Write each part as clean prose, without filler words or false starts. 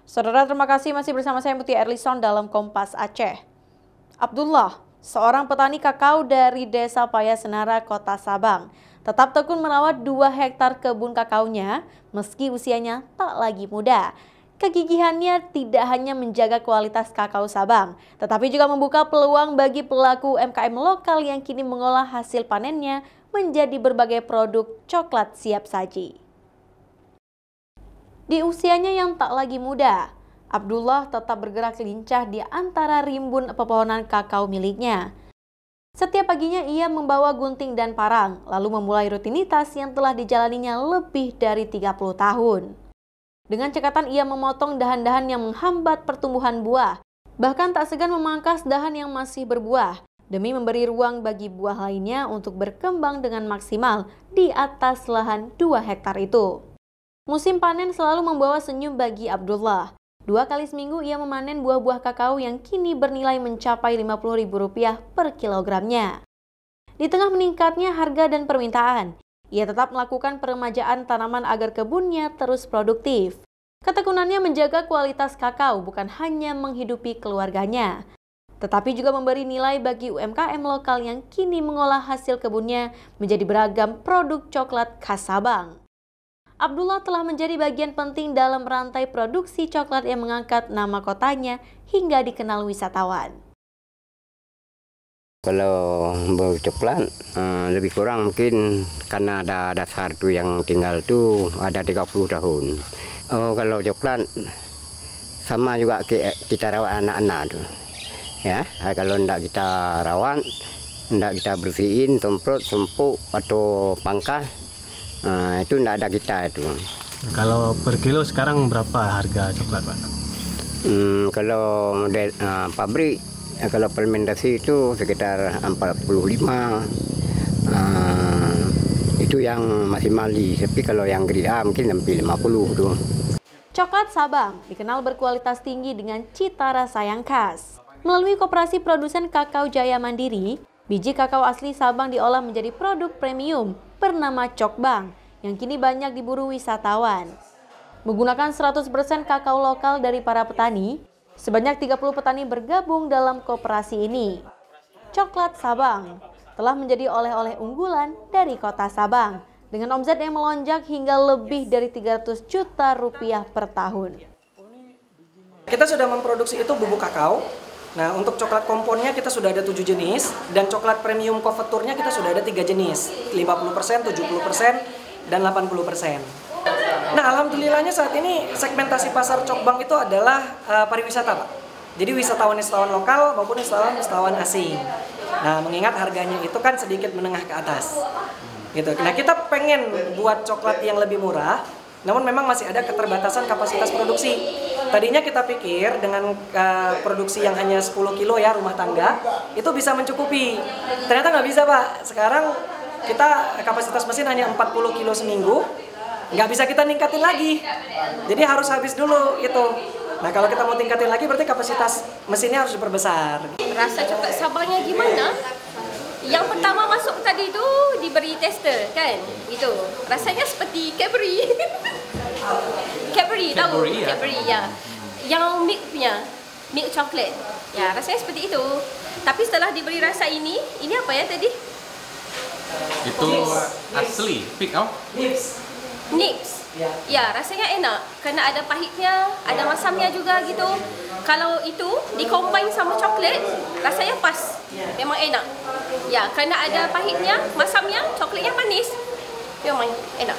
Saudara, terima kasih masih bersama saya Mutia Erlison dalam Kompas Aceh. Abdullah, seorang petani kakao dari Desa Payasenara, Kota Sabang, tetap tekun merawat 2 hektar kebun kakaonya meski usianya tak lagi muda. Kegigihannya tidak hanya menjaga kualitas kakao Sabang, tetapi juga membuka peluang bagi pelaku UMKM lokal yang kini mengolah hasil panennya menjadi berbagai produk coklat siap saji. Di usianya yang tak lagi muda, Abdullah tetap bergerak lincah di antara rimbun pepohonan kakao miliknya. Setiap paginya ia membawa gunting dan parang, lalu memulai rutinitas yang telah dijalaninya lebih dari 30 tahun. Dengan cekatan ia memotong dahan-dahan yang menghambat pertumbuhan buah, bahkan tak segan memangkas dahan yang masih berbuah, demi memberi ruang bagi buah lainnya untuk berkembang dengan maksimal di atas lahan 2 hektar itu. Musim panen selalu membawa senyum bagi Abdullah. 2 kali seminggu ia memanen buah-buah kakao yang kini bernilai mencapai Rp50.000 per kilogramnya. Di tengah meningkatnya harga dan permintaan, ia tetap melakukan peremajaan tanaman agar kebunnya terus produktif. Ketekunannya menjaga kualitas kakao bukan hanya menghidupi keluarganya, tetapi juga memberi nilai bagi UMKM lokal yang kini mengolah hasil kebunnya menjadi beragam produk coklat khas Sabang. Abdullah telah menjadi bagian penting dalam rantai produksi coklat yang mengangkat nama kotanya hingga dikenal wisatawan. Kalau bercoklat lebih kurang mungkin karena ada dasar tuh yang tinggal tuh ada 30 tahun. Kalau coklat sama juga kita rawat anak-anak tuh. Ya, kalau tidak kita rawat, tidak kita bersihin, semprot, sempuk atau pangkas, itu tidak ada kita itu. Kalau per kilo sekarang berapa harga coklat, Pak? Kalau model pabrik, kalau fermentasi itu sekitar 45. Itu yang masih mali, tapi kalau yang grade A mungkin sampai 50 tuh. Coklat Sabang dikenal berkualitas tinggi dengan cita rasa yang khas. Melalui Koperasi Produsen Kakao Jaya Mandiri, biji kakao asli Sabang diolah menjadi produk premium bernama Cokbang yang kini banyak diburu wisatawan. Menggunakan 100% kakao lokal dari para petani, sebanyak 30 petani bergabung dalam koperasi ini. Coklat Sabang telah menjadi oleh-oleh unggulan dari kota Sabang dengan omset yang melonjak hingga lebih dari Rp300 juta per tahun. Kita sudah memproduksi itu bubuk kakao. Nah, untuk coklat komponnya kita sudah ada 7 jenis, dan coklat premium konveturnya kita sudah ada 3 jenis, 50%, 70%, dan 80%. Nah, alhamdulillahnya saat ini segmentasi pasar Cokbang itu adalah pariwisata, Pak. Jadi wisatawan-wisatawan lokal maupun wisatawan asing. Nah, mengingat harganya itu kan sedikit menengah ke atas. Gitu. Nah, kita pengen buat coklat yang lebih murah, namun memang masih ada keterbatasan kapasitas produksi. Tadinya kita pikir dengan produksi yang hanya 10 kilo ya rumah tangga, itu bisa mencukupi. Ternyata nggak bisa, Pak. Sekarang kita kapasitas mesin hanya 40 kilo seminggu, nggak bisa kita ningkatin lagi. Jadi harus habis dulu itu. Nah, kalau kita mau tingkatin lagi berarti kapasitas mesinnya harus diperbesar. Rasa coklat Sabangnya gimana? Yang pertama masuk tadi itu diberi tester kan, itu rasanya seperti Cadbury. Cadbury tahu? Cadbury ya. Yang milk punya, milk chocolate. Ya, rasanya seperti itu. Tapi setelah diberi rasa ini apa ya tadi? Itu asli, pig oh? Nips. Ya, rasanya enak karena ada pahitnya, ada masamnya juga gitu. Kalau itu dikombine sama coklat, rasanya pas. Memang enak. Ya, karena ada pahitnya, masamnya, coklatnya manis. Memang enak.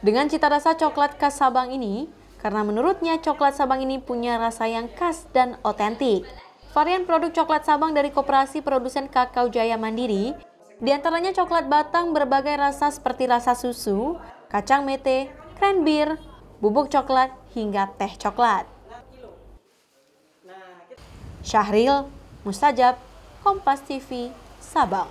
Dengan cita rasa coklat khas Sabang ini, karena menurutnya coklat Sabang ini punya rasa yang khas dan otentik. Varian produk coklat Sabang dari Koperasi Produsen Kakao Jaya Mandiri, diantaranya coklat batang berbagai rasa seperti rasa susu, kacang mete, cranberry, bubuk coklat, hingga teh coklat. Syahril Mustajab, Kompas TV, Sabang.